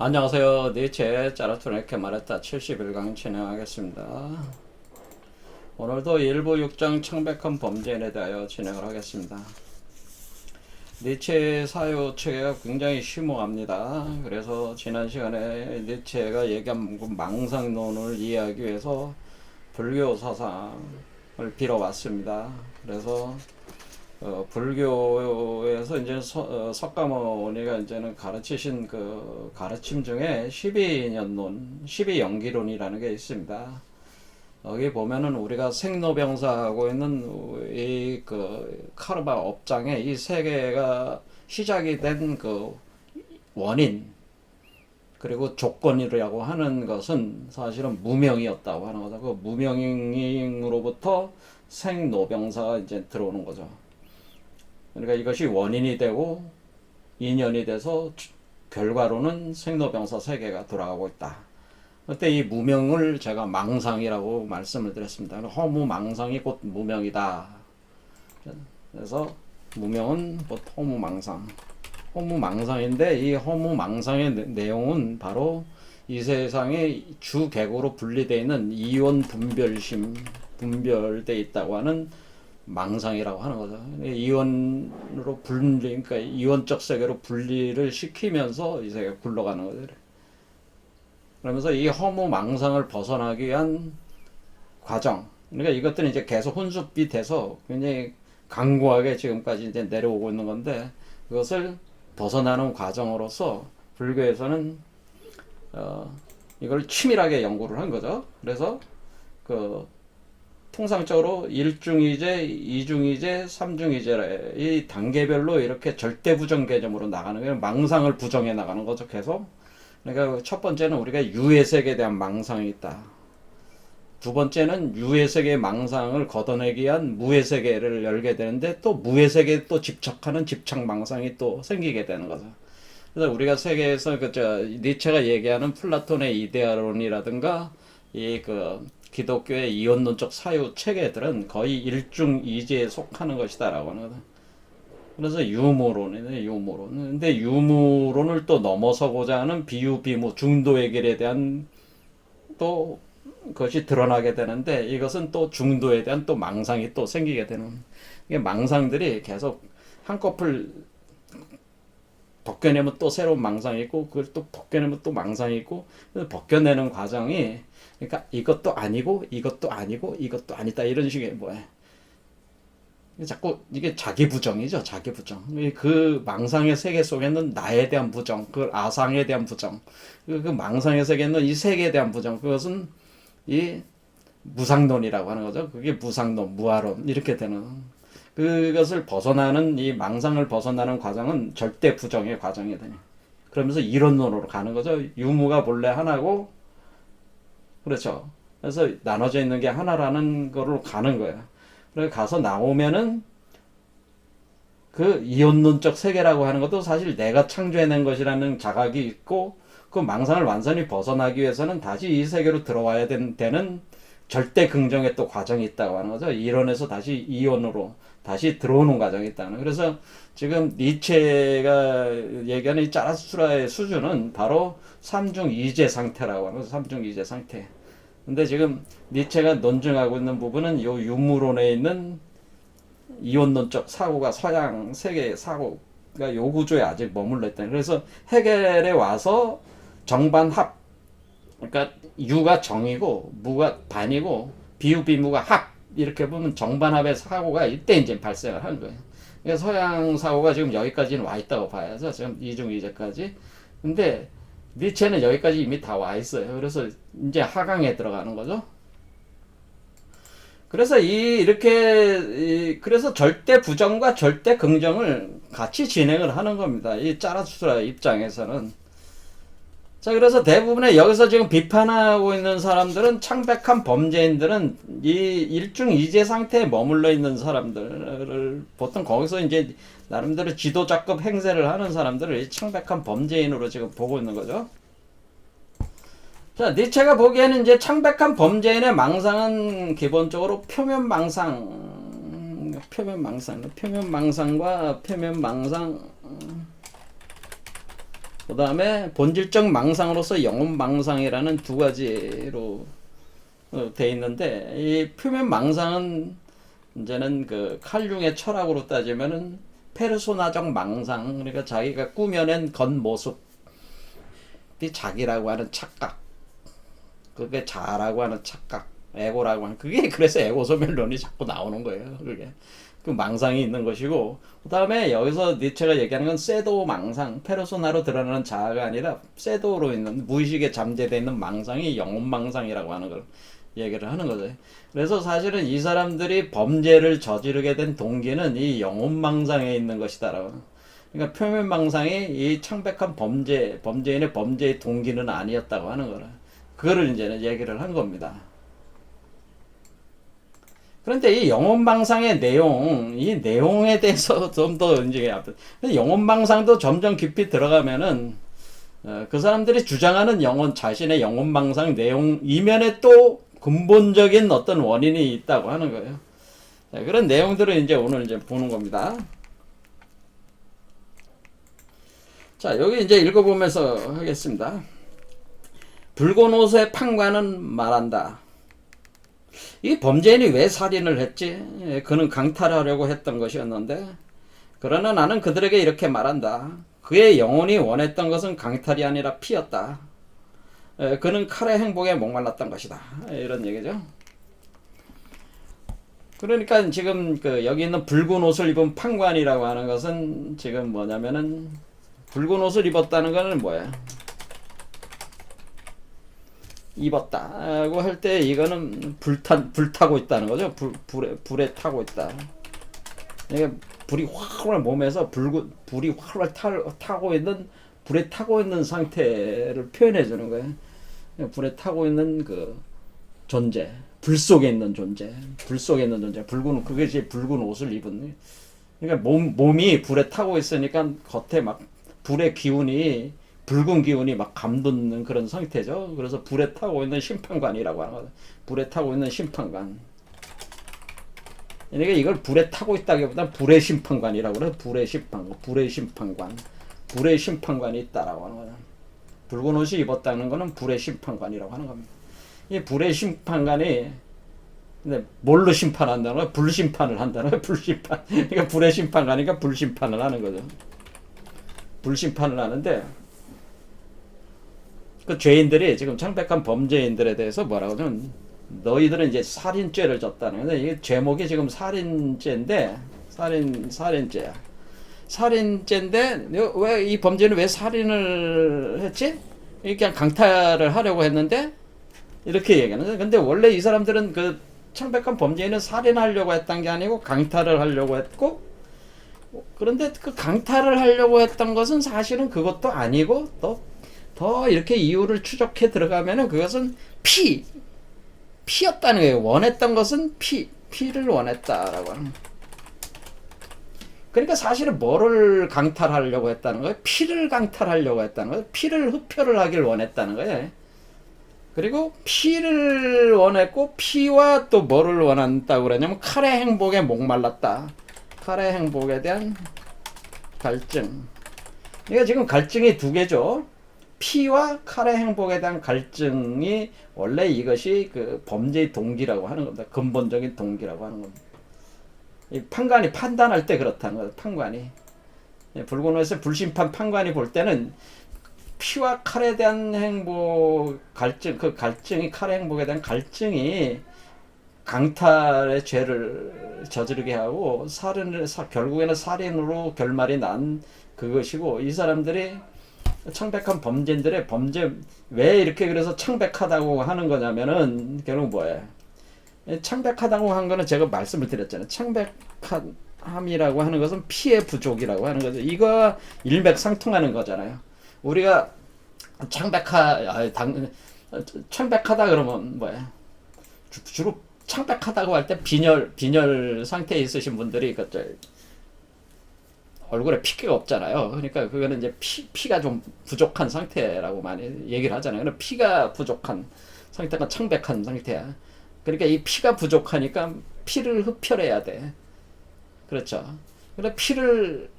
안녕하세요. 니체 짜라투는 이렇게 말했다 71강 진행하겠습니다. 오늘도 일부 6장 청백한 범죄인에 대하여 진행을 하겠습니다. 니체의 사유 체계가 굉장히 심오합니다. 그래서 지난 시간에 니체가 얘기한 망상론을 이해하기 위해서 불교 사상을 빌어왔습니다. 그래서 불교에서 이제 석가모니가 이제는 가르치신 그 가르침 중에 12년론, 12연기론이라는 게 있습니다. 여기 보면은 우리가 생로병사하고 있는 이 그 카르마 업장에 이 세계가 시작이 된 그 원인 그리고 조건이라고 하는 것은 사실은 무명이었다고 하는 거죠. 그 무명으로부터 생로병사가 이제 들어오는 거죠. 그러니까 이것이 원인이 되고 인연이 돼서 결과로는 생로병사 세계가 돌아가고 있다. 그때 이 무명을 제가 망상이라고 말씀을 드렸습니다. 허무망상이 곧 무명이다. 그래서 무명은 곧 허무망상. 허무망상인데 이 허무망상의 내용은 바로 이 세상의 주객으로 분리되어 있는 이원 분별심, 분별되어 있다고 하는 망상이라고 하는 거죠. 이원으로 그러니까 이원적 세계로 분리를 시키면서 이 세계가 굴러가는 거죠. 그러면서 이 허무 망상을 벗어나기 위한 과정. 그러니까 이것들은 이제 계속 혼수빛 돼서 굉장히 강고하게 지금까지 이제 내려오고 있는 건데 그것을 벗어나는 과정으로서 불교에서는 이걸 치밀하게 연구를 한 거죠. 그래서 그 통상적으로 1중이제, 2중이제, 3중이제 이 단계별로 이렇게 절대 부정 개념으로 나가는 거예요. 망상을 부정해 나가는 거죠. 계속. 그러니까 첫 번째는 우리가 유의 세계에 대한 망상이 있다. 두 번째는 유의 세계의 망상을 걷어내기 위한 무의 세계를 열게 되는데 또 무의 세계에 또 집착하는 집착 망상이 또 생기게 되는 거죠. 그래서 우리가 세계에서 니체가 얘기하는 플라톤의 이데아론이라든가 기독교의 이원론적 사유 체계들은 거의 일중이제에 속하는 것이다라고 하는 거다. 그래서 유무론이네, 유무론. 근데 유무론을 또 넘어서고자 하는 비유, 비무, 중도 해결에 대한 또 그것이 드러나게 되는데 이것은 또 중도에 대한 또 망상이 또 생기게 되는. 이게 망상들이 계속 한꺼풀 벗겨내면 또 새로운 망상이 있고 그걸 또 벗겨내면 또 망상이 있고 벗겨내는 과정이 그러니까 이것도 아니고 이것도 아니고 이것도 아니다 이런 식의 뭐야 자꾸 이게 자기 부정이죠. 자기 부정. 그 망상의 세계 속에는 나에 대한 부정, 그 아상에 대한 부정, 그 망상의 세계는 이 세계에 대한 부정. 그것은 이 무상론이라고 하는 거죠. 그게 무상론, 무아론 이렇게 되는. 그것을 벗어나는 이 망상을 벗어나는 과정은 절대 부정의 과정이 되니. 그러면서 이론론으로 가는 거죠. 유무가 본래 하나고 그렇죠. 그래서 나눠져 있는 게 하나라는 거로 가는 거예요. 그래서 가서 나오면은 그 이원론적 세계라고 하는 것도 사실 내가 창조해낸 것이라는 자각이 있고 그 망상을 완전히 벗어나기 위해서는 다시 이 세계로 들어와야 되는 절대 긍정의 또 과정이 있다고 하는 거죠. 이론에서 다시 이원으로 다시 들어오는 과정이 있다는. 그래서 지금 니체가 얘기하는 이 짜라수라의 수준은 바로 3중 이제 상태라고 하는 거죠. 3중 이제 상태. 근데 지금 니체가 논증하고 있는 부분은 요 유무론에 있는 이원론적 사고가 서양 세계의 사고가 요 구조에 아직 머물러 있다. 그래서 해결에 와서 정반합, 그러니까 유가 정이고 무가 반이고 비유 비무가 합 이렇게 보면 정반합의 사고가 이때 이제 발생을 한 거예요. 그러니까 서양 사고가 지금 여기까지는 와 있다고 봐야죠. 지금 이중 이제까지. 근데 니체는 여기까지 이미 다 와 있어요. 그래서 이제 하강에 들어가는 거죠. 그래서 그래서 절대 부정과 절대 긍정을 같이 진행을 하는 겁니다. 이 짜라수라 입장에서는. 자, 그래서 대부분의 여기서 지금 비판하고 있는 사람들은 창백한 범죄인들은 이 일중이제 상태에 머물러 있는 사람들을 보통 거기서 이제 나름대로 지도자급 행세를 하는 사람들을 창백한 범죄인으로 지금 보고 있는 거죠. 자, 니체가 보기에는 이제 창백한 범죄인의 망상은 기본적으로 표면망상과 표면망상 그 다음에 본질적 망상으로서 영혼 망상이라는 두 가지로 돼 있는데, 이 표면 망상은 이제는 그 칼융의 철학으로 따지면은 페르소나적 망상, 그러니까 자기가 꾸며낸 겉모습이 자기라고 하는 착각, 그게 자라고 하는 착각, 에고라고 하는, 그게 그래서 에고 소멸론이 자꾸 나오는 거예요. 그게 그 망상이 있는 것이고, 그 다음에 여기서 니체가 얘기하는 건 쇠도 망상, 페르소나로 드러나는 자아가 아니라 쇠도로 있는 무의식에 잠재되어 있는 망상이 영혼 망상이라고 하는 걸 얘기를 하는 거죠. 그래서 사실은 이 사람들이 범죄를 저지르게 된 동기는 이 영혼망상에 있는 것이다라고. 그러니까 표면망상이 이 창백한 범죄인의 범죄의 동기는 아니었다고 하는 거라. 그거를 이제는 얘기를 한 겁니다. 그런데 이 영혼망상의 내용, 이 내용에 대해서 좀 더 이제 영혼망상도 점점 깊이 들어가면은 그 사람들이 주장하는 자신의 영혼망상 내용 이면에 또 근본적인 어떤 원인이 있다고 하는 거예요. 자, 그런 내용들을 이제 오늘 이제 보는 겁니다. 자, 여기 이제 읽어보면서 하겠습니다. 붉은 옷의 판관은 말한다. 이 범죄인이 왜 살인을 했지? 그는 강탈하려고 했던 것이었는데, 그러나 나는 그들에게 이렇게 말한다. 그의 영혼이 원했던 것은 강탈이 아니라 피였다. 그는 칼의 행복에 목말랐던 것이다. 이런 얘기죠. 그러니까 지금 그 여기 있는 붉은 옷을 입은 판관이라고 하는 것은 지금 뭐냐면은, 붉은 옷을 입었다는 것은 뭐야? 입었다고 할 때 이거는 불타고 있다는 거죠. 불에 타고 있다. 이게 불이 활활 몸에서 불이 활활 타고 있는, 불에 타고 있는 상태를 표현해 주는 거예요. 불에 타고 있는 그 존재, 불 속에 있는 존재, 그것이 붉은 옷을 입은. 그러니까 몸이 불에 타고 있으니까 겉에 막 불의 기운이, 붉은 기운이 막 감돋는 그런 상태죠. 그래서 불에 타고 있는 심판관이라고 하는 거죠. 불에 타고 있는 심판관. 그러니까 이걸 불에 타고 있다기보다 불의 심판관이라고 그래요. 불의 심판관이 있다라고 하는 거죠. 붉은 옷이 입었다는 것은 불의 심판관이라고 하는 겁니다. 이 불의 심판관이 근데 뭘로 심판한다는 거야? 불심판을 한다는 거야. 불심판. 그러니까 불의 심판관이니까 불심판을 하는 거죠. 불심판을 하는데, 그 죄인들이 지금 창백한 범죄인들에 대해서 뭐라고 하면, 너희들은 이제 살인죄를 졌다는 거예요. 이게 제목이 지금 살인죄인데, 살인죄야. 살인죄인데 왜 이 범죄는 왜 살인을 했지? 그냥 강탈을 하려고 했는데 이렇게 얘기하는. 근데 원래 이 사람들은 그 창백한 범죄인은 살인하려고 했던 게 아니고 강탈을 하려고 했고, 그런데 그 강탈을 하려고 했던 것은 사실은 그것도 아니고, 더 이렇게 이유를 추적해 들어가면은 그것은 피였다는 거예요. 원했던 것은 피를 원했다라고 하는. 그러니까 사실은 뭐를 강탈하려고 했다는 거예요? 피를 강탈하려고 했다는 거예요. 피를 흡혈을 하길 원했다는 거예요. 그리고 피를 원했고, 피와 또 뭐를 원한다고 그러냐면 칼의 행복에 목말랐다. 칼의 행복에 대한 갈증. 그러니까 지금 갈증이 두 개죠. 피와 칼의 행복에 대한 갈증이 원래 이것이 그 범죄의 동기라고 하는 겁니다. 근본적인 동기라고 하는 겁니다. 이 판관이 판단할 때 그렇다는 거예요. 판관이. 붉은 옷의 불심판 판관이 볼 때는 피와 칼에 대한 행복, 갈증, 그 갈증이, 칼의 행복에 대한 갈증이 강탈의 죄를 저지르게 하고, 결국에는 살인으로 결말이 난 그것이고, 이 사람들이 창백한 범죄인들의 범죄, 왜 이렇게 그래서 창백하다고 하는 거냐면은, 결국 뭐예요? 창백하다고 한 거는 제가 말씀을 드렸잖아요. 창백함이라고 하는 것은 피의 부족이라고 하는 거죠. 이거 일맥상통하는 거잖아요. 우리가 창백하다 그러면 뭐야? 주로 창백하다고 할 때 빈혈 상태에 있으신 분들이 얼굴에 피가 없잖아요. 그러니까 그거는 이제 피가 좀 부족한 상태라고 많이 얘기를 하잖아요. 그러니까 피가 부족한 상태가 창백한 상태야. 그러니까 이 피가 부족하니까 피를 흡혈해야 돼. 그렇죠. 그래 피를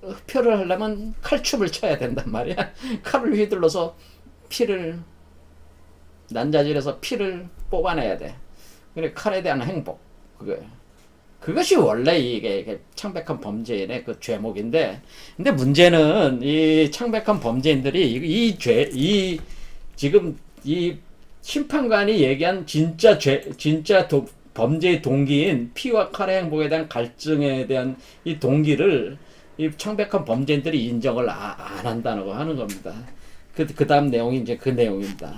흡혈을 하려면 칼춤을 쳐야 된단 말이야. 칼을 휘둘러서 피를 난자질해서 피를 뽑아내야 돼. 그래 칼에 대한 행복 그것이 원래 이게 창백한 범죄인의 그 죄목인데, 근데 문제는 이 창백한 범죄인들이 이 지금 이 심판관이 얘기한 진짜 범죄의 동기인 피와 칼의 행복에 대한 갈증에 대한 이 동기를 이 창백한 범죄인들이 인정을 안 한다고 하는 겁니다. 그 다음 내용이 이제 그 내용입니다.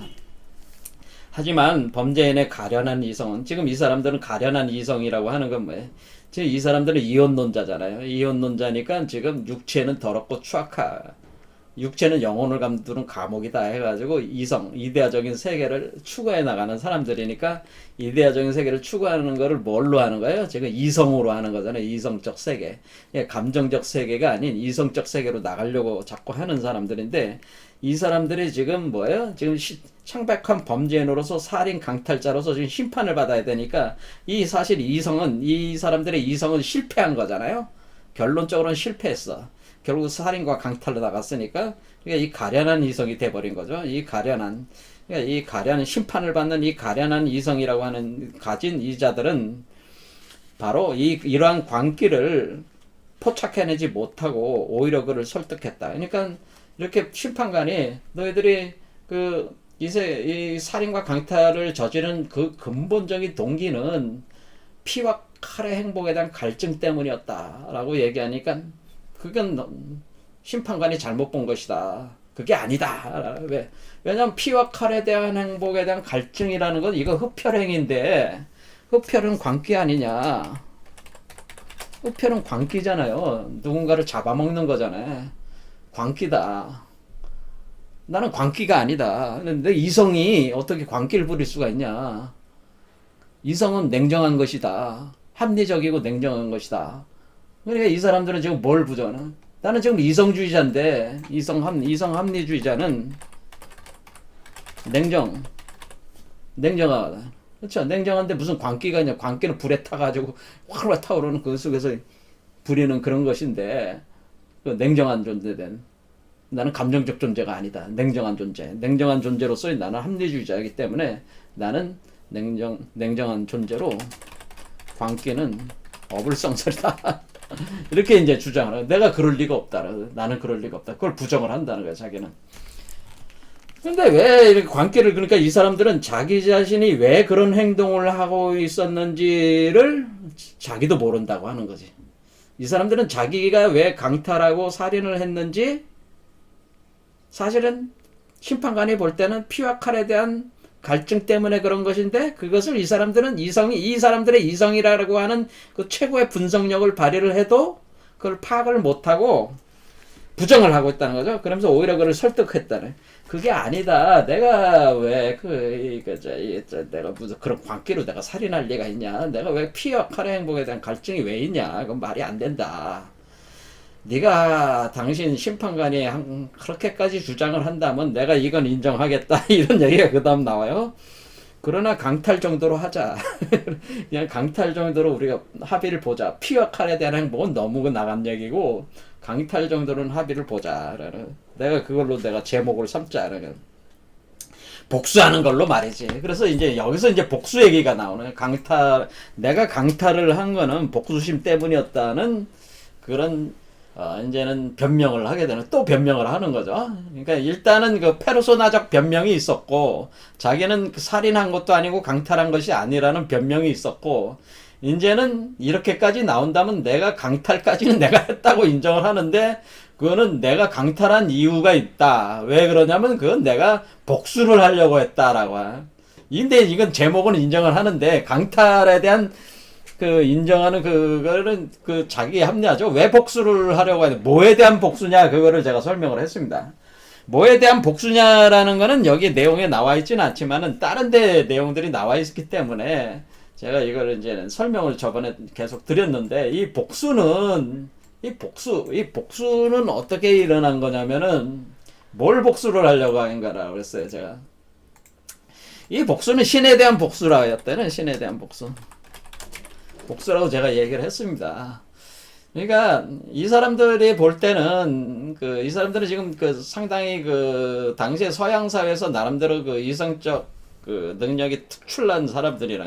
하지만 범죄인의 가련한 이성은, 지금 이 사람들은 가련한 이성이라고 하는 건 뭐예요? 지금 이 사람들은 이혼론자잖아요. 이혼론자니까 지금 육체는 더럽고 추악하, 육체는 영혼을 감두는 감옥이다 해가지고 이데아적인 세계를 추구해 나가는 사람들이니까, 이데아적인 세계를 추구하는 거를 뭘로 하는 거예요? 지금 이성으로 하는 거잖아요. 이성적 세계. 감정적 세계가 아닌 이성적 세계로 나가려고 자꾸 하는 사람들인데, 이 사람들이 지금 뭐예요? 지금 창백한 범죄인으로서 살인 강탈자로서 지금 심판을 받아야 되니까, 사실 이 사람들의 이성은 실패한 거잖아요. 결론적으로는 실패했어. 결국 살인과 강탈로 나갔으니까, 그러니까 이 가련한 이성이 돼버린 거죠. 그러니까 이 가련한 심판을 받는 이 가련한 이성이라고 하는 가진 이 자들은 바로 이러한 광기를 포착해내지 못하고 오히려 그를 설득했다. 그러니까 이렇게 심판관이 너희들이 이 살인과 강탈을 저지른 그 근본적인 동기는 피와 칼의 행복에 대한 갈증 때문이었다라고 얘기하니까, 그건 심판관이 잘못 본 것이다. 그게 아니다. 왜냐하면 피와 칼에 대한 행복에 대한 갈증이라는 건 이거 흡혈행인데, 흡혈은 광기 아니냐. 흡혈은 광기잖아요. 누군가를 잡아먹는 거잖아요. 광기다. 나는 광기가 아니다. 근데 이성이 어떻게 광기를 부릴 수가 있냐. 이성은 냉정한 것이다. 합리적이고 냉정한 것이다. 그러니까 이 사람들은 지금 뭘 부정하나? 나는 지금 이성주의자인데, 이성합리주의자는 냉정하다. 그렇죠? 냉정한데 무슨 광기가 있냐? 광기는 불에 타가지고 활활 타오르는 그 속에서 부리는 그런 것인데, 냉정한 존재된, 나는 감정적 존재가 아니다. 냉정한 존재로서 나는 합리주의자이기 때문에 나는 냉정한 존재로 광기는 어불성설이다. 이렇게 이제 주장을 해요. 내가 그럴 리가 없다. 나는 그럴 리가 없다. 그걸 부정을 한다는 거야, 자기는. 근데 왜 이렇게 광기를, 그러니까 이 사람들은 자기 자신이 왜 그런 행동을 하고 있었는지를 자기도 모른다고 하는 거지. 이 사람들은 자기가 왜 강탈하고 살인을 했는지 사실은 심판관이 볼 때는 피와 칼에 대한 갈증 때문에 그런 것인데, 그것을 이 사람들의 이성이라고 하는 그 최고의 분석력을 발휘를 해도 그걸 파악을 못하고 부정을 하고 있다는 거죠. 그러면서 오히려 그를 설득했다네. 그게 아니다. 내가 왜 내가 무슨 그런 광기로 내가 살인할 리가 있냐. 내가 왜 피와 칼의 행복에 대한 갈증이 왜 있냐. 그건 말이 안 된다. 네가 당신 심판관이 그렇게까지 주장을 한다면 내가 이건 인정하겠다. 이런 얘기가 그 다음 나와요. 그러나 강탈 정도로 하자. 그냥 강탈 정도로 우리가 합의를 보자. 피와 칼에 대한 행복은 너무 나간 얘기고 강탈 정도는 합의를 보자. 내가 그걸로 내가 제목을 삼자. 복수하는 걸로 말이지. 그래서 이제 여기서 이제 복수 얘기가 나오네. 내가 강탈을 한 거는 복수심 때문이었다는 그런 이제는 변명을 하게 되는, 또 변명을 하는 거죠. 그러니까 일단은 그 페르소나적 변명이 있었고, 자기는 살인한 것도 아니고 강탈한 것이 아니라는 변명이 있었고, 이제는 이렇게까지 나온다면 내가 강탈까지는 내가 했다고 인정을 하는데, 그거는 내가 강탈한 이유가 있다. 왜 그러냐면 그건 내가 복수를 하려고 했다라고. 근데 이건 제목은 인정을 하는데, 강탈에 대한 인정하는 그거는 자기 합리화죠. 왜 복수를 하려고 하냐. 뭐에 대한 복수냐. 그거를 제가 설명을 했습니다. 뭐에 대한 복수냐라는 거는 여기 내용에 나와 있지는 않지만은 다른 데 내용들이 나와 있기 때문에 제가 이걸 이제 설명을 저번에 계속 드렸는데, 이 복수는 어떻게 일어난 거냐면은 뭘 복수를 하려고 하는가라고 그랬어요, 제가. 이 복수는 신에 대한 복수라고 했다는, 신에 대한 복수라고 제가 얘기를 했습니다. 그러니까 이 사람들이 볼 때는 이 사람들은 지금 상당히 당시에 서양 사회에서 나름대로 이성적 능력이 특출난 사람들이라.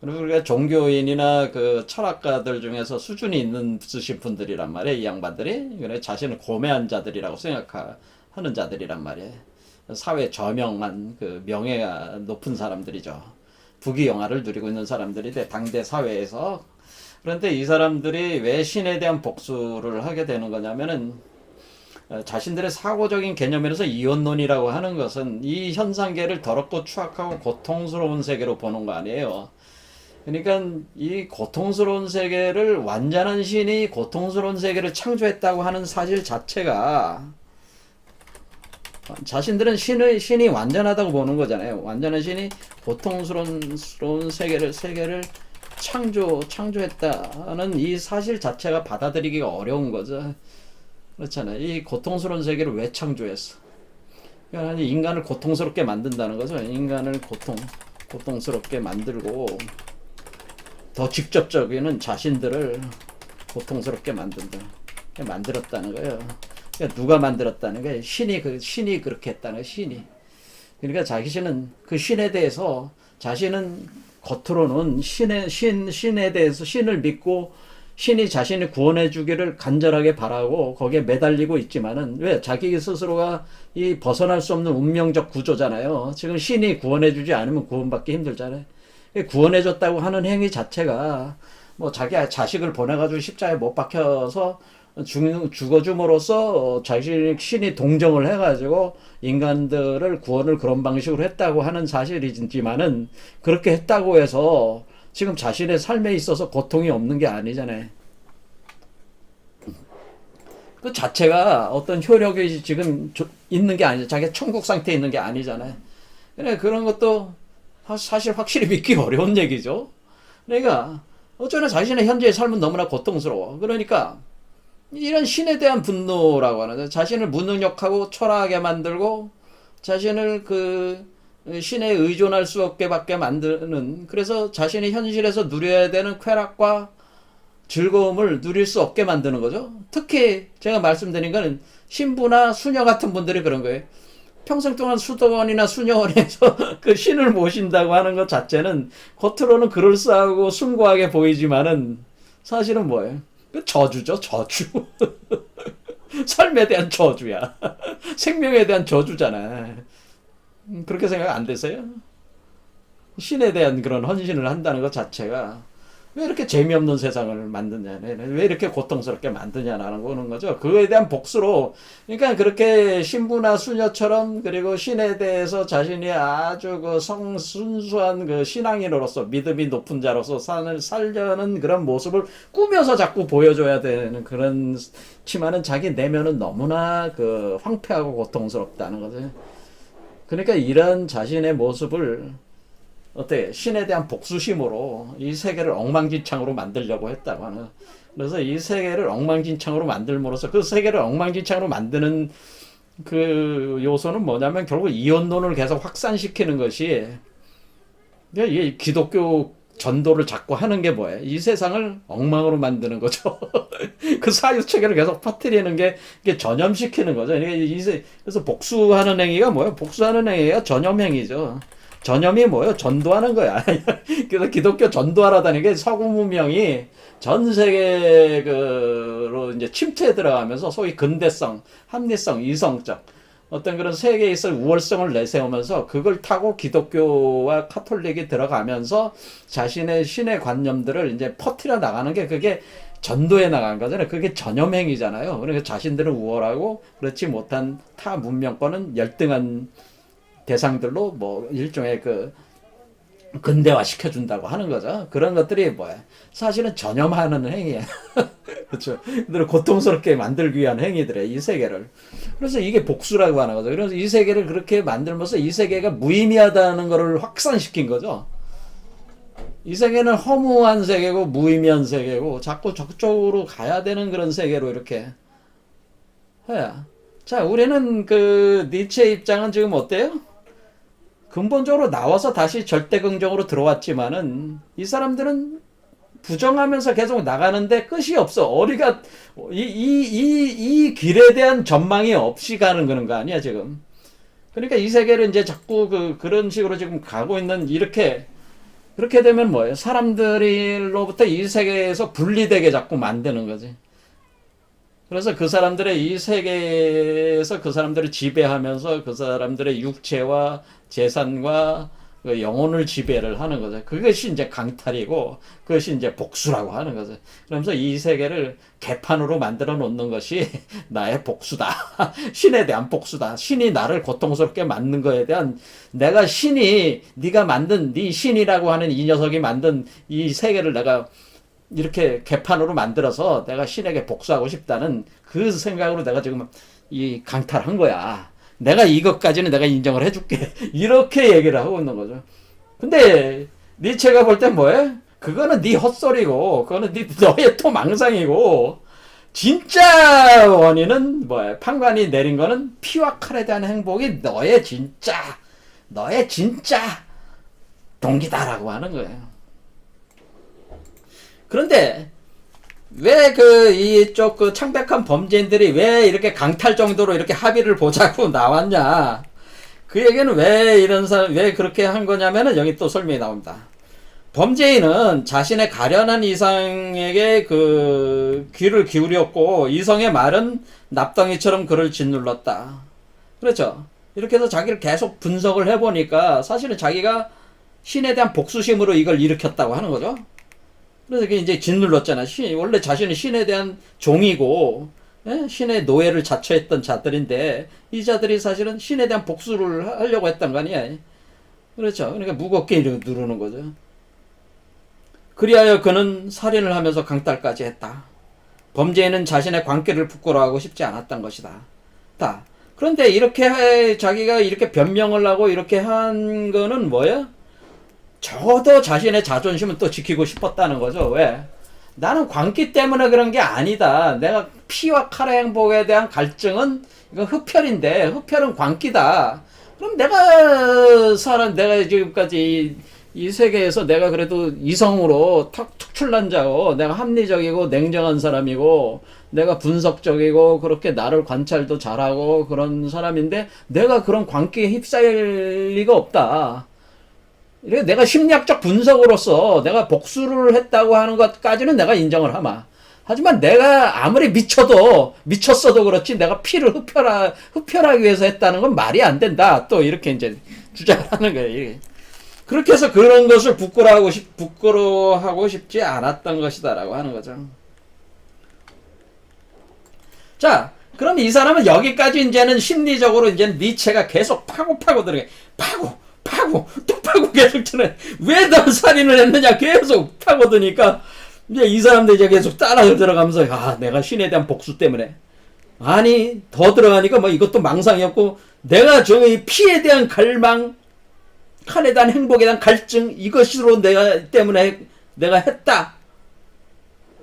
그리고 우리가 종교인이나 철학가들 중에서 수준이 있는 쓰신 분들이란 말이에요. 이 양반들이. 그래 자신을 고매한 자들이라고 생각하는 자들이란 말이에요. 사회 저명한 명예가 높은 사람들이죠. 부귀영화를 누리고 있는 사람들이 당대 사회에서. 그런데 이 사람들이 왜 신에 대한 복수를 하게 되는 거냐면은 자신들의 사고적인 개념에서 이원론이라고 하는 것은 이 현상계를 더럽고 추악하고 고통스러운 세계로 보는 거 아니에요. 그러니까 이 고통스러운 세계를 완전한 신이 고통스러운 세계를 창조했다고 하는 사실 자체가 자신들은 신이 완전하다고 보는 거잖아요. 완전한 신이 고통스러운 세계를 창조했다는 이 사실 자체가 받아들이기가 어려운 거죠. 그렇잖아요. 이 고통스러운 세계를 왜 창조했어? 그러니까 인간을 고통스럽게 만든다는 거죠. 인간을 고통스럽게 만들고 더 직접적인 자신들을 고통스럽게 만들었다는 거예요. 그러니까 누가 만들었다는 거예요? 신이 그렇게 했다는 거예요. 신이. 그러니까 자신은 그 신에 대해서 자신은 겉으로는 신에 대해서 신을 믿고 신이 자신을 구원해 주기를 간절하게 바라고 거기에 매달리고 있지만은 왜 자기 스스로가 이 벗어날 수 없는 운명적 구조잖아요. 지금 신이 구원해 주지 않으면 구원받기 힘들잖아요. 구원해 줬다고 하는 행위 자체가 뭐 자기 자식을 보내가지고 십자가에 못 박혀서 죽어줌으로써 신이 동정을 해가지고 인간들을 구원을 그런 방식으로 했다고 하는 사실이지만은 그렇게 했다고 해서 지금 자신의 삶에 있어서 고통이 없는 게 아니잖아요. 그 자체가 어떤 효력이 지금 있는 게 아니죠. 자기가 천국 상태에 있는 게 아니잖아요. 그래 그런 것도 사실 확실히 믿기 어려운 얘기죠. 그러니까 어쩌나 자신의 현재의 삶은 너무나 고통스러워. 그러니까 이런 신에 대한 분노라고 하는 자신을 무능력하고 초라하게 만들고 자신을 신에 의존할 수 없게밖에 만드는 그래서 자신이 현실에서 누려야 되는 쾌락과 즐거움을 누릴 수 없게 만드는 거죠. 특히 제가 말씀드린 거는 신부나 수녀 같은 분들이 그런 거예요. 평생 동안 수도원이나 수녀원에서 그 신을 모신다고 하는 것 자체는 겉으로는 그럴싸하고 숭고하게 보이지만은 사실은 뭐예요? 그 저주죠, 저주. 삶에 대한 저주야. 생명에 대한 저주잖아. 그렇게 생각 안 되세요? 신에 대한 그런 헌신을 한다는 것 자체가 왜 이렇게 재미없는 세상을 만드냐, 왜 이렇게 고통스럽게 만드냐라는 거는 거죠. 그거에 대한 복수로, 그러니까 그렇게 신부나 수녀처럼 그리고 신에 대해서 자신이 아주 순수한 신앙인으로서 믿음이 높은 자로서 살려는 그런 모습을 꾸며서 자꾸 보여줘야 되는 치만은 자기 내면은 너무나 황폐하고 고통스럽다는 거죠. 그러니까 이런 자신의 모습을 어때 신에 대한 복수심으로 이 세계를 엉망진창으로 만들려고 했다고 하는. 그래서 이 세계를 엉망진창으로 만들므로써 그 세계를 엉망진창으로 만드는 요소는 뭐냐면 결국 이원론을 계속 확산시키는 것이 이 기독교 전도를 자꾸 하는 게 뭐예요? 이 세상을 엉망으로 만드는 거죠. 그 사유체계를 계속 퍼뜨리는 게 이게 전염시키는 거죠. 그래서 복수하는 행위가 뭐예요? 복수하는 행위가 전염행위죠. 전염이 뭐예요? 전도하는 거야. 그래서 기독교 전도하라다는 게 서구 문명이 전 세계로 이제 침투해 들어가면서 소위 근대성, 합리성, 이성적 어떤 그런 세계에 있을 우월성을 내세우면서 그걸 타고 기독교와 카톨릭이 들어가면서 자신의 신의 관념들을 이제 퍼뜨려 나가는 게 그게 전도에 나간 거잖아요. 그게 전염행위잖아요. 그러니까 자신들은 우월하고 그렇지 못한 타 문명권은 열등한 대상들로 뭐 일종의 근대화 시켜준다고 하는 거죠. 그런 것들이 뭐야? 사실은 전염하는 행위야. 그렇죠. 그들을 고통스럽게 만들기 위한 행위들이에요. 이 세계를. 그래서 이게 복수라고 하는 거죠. 그래서 이 세계를 그렇게 만들면서 이 세계가 무의미하다는 것을 확산시킨 거죠. 이 세계는 허무한 세계고 무의미한 세계고 자꾸 저쪽으로 가야 되는 그런 세계로 이렇게 해야. 자, 우리는 니체의 입장은 지금 어때요? 근본적으로 나와서 다시 절대 긍정으로 들어왔지만은 이 사람들은 부정하면서 계속 나가는데 끝이 없어. 우리가 이 길에 대한 전망이 없이 가는 그런 거 아니야, 지금. 그러니까 이 세계를 이제 자꾸 그런 식으로 지금 가고 있는 그렇게 되면 뭐예요? 사람들로부터 이 세계에서 분리되게 자꾸 만드는 거지. 그래서 그 사람들의 이 세계에서 그 사람들을 지배하면서 그 사람들의 육체와 재산과 그 영혼을 지배를 하는 거죠. 그것이 이제 강탈이고 그것이 이제 복수라고 하는 거죠. 그러면서 이 세계를 개판으로 만들어 놓는 것이 나의 복수다. 신에 대한 복수다. 신이 나를 고통스럽게 만든 거에 대한 내가 신이 네가 만든 네 신이라고 하는 이 녀석이 만든 이 세계를 내가 이렇게 개판으로 만들어서 내가 신에게 복수하고 싶다는 그 생각으로 내가 지금 이 강탈한 거야. 내가 이것까지는 내가 인정을 해줄게. 이렇게 얘기를 하고 있는 거죠. 근데 니체가 볼 땐 뭐해? 그거는 네 헛소리고, 그거는 너의 또 망상이고, 진짜 원인은 뭐야? 판관이 내린 거는 피와 칼에 대한 행복이 너의 진짜 동기다라고 하는 거예요. 그런데 왜 이쪽 창백한 범죄인들이 왜 이렇게 강탈 정도로 이렇게 합의를 보자고 나왔냐? 그 얘기는 왜 그렇게 한 거냐면은 여기 또 설명이 나옵니다. 범죄인은 자신의 가련한 이성에게 귀를 기울였고 이성의 말은 납덩이처럼 그를 짓눌렀다. 그렇죠? 이렇게 해서 자기를 계속 분석을 해보니까 사실은 자기가 신에 대한 복수심으로 이걸 일으켰다고 하는 거죠. 그래서 그게 이제 짓눌렀잖아. 원래 자신은 신에 대한 종이고, 신의 노예를 자처했던 자들인데, 이 자들이 사실은 신에 대한 복수를 하려고 했던 거 아니야. 그렇죠. 그러니까 무겁게 이렇게 누르는 거죠. 그리하여 그는 살인을 하면서 강탈까지 했다. 범죄인은 자신의 광기를 부끄러워하고 싶지 않았던 것이다. 그런데 이렇게 자기가 이렇게 변명을 하고 이렇게 한 거는 뭐야? 적어도 자신의 자존심은 또 지키고 싶었다는 거죠. 왜? 나는 광기 때문에 그런 게 아니다. 내가 피와 칼의 행복에 대한 갈증은 이건 흡혈인데 흡혈은 광기다. 그럼 내가 지금까지 이 세계에서 내가 그래도 이성으로 특출난 자고 내가 합리적이고 냉정한 사람이고 내가 분석적이고 그렇게 나를 관찰도 잘하고 그런 사람인데 내가 그런 광기에 휩싸일 리가 없다. 내가 심리학적 분석으로서 내가 복수를 했다고 하는 것까지는 내가 인정을 하마. 하지만 내가 아무리 미쳤어도 그렇지 내가 피를 흡혈하기 위해서 했다는 건 말이 안 된다. 또 이렇게 이제 주장을 하는 거예요. 그렇게 해서 그런 것을 부끄러워하고 싶지 않았던 것이다라고 하는 거죠. 자, 그럼 이 사람은 여기까지 이제는 심리적으로 이제 니체가 계속 파고 들어가. 또 파고 계속 전해. 왜 너 살인을 했느냐 계속 파고드니까 이제 이 사람들 이제 계속 따라 들어가면서 내가 신에 대한 복수 때문에 아니 더 들어가니까 뭐 이것도 망상이었고 내가 저의 피에 대한 갈망 칼에 대한 행복에 대한 갈증 이것으로 때문에 내가 했다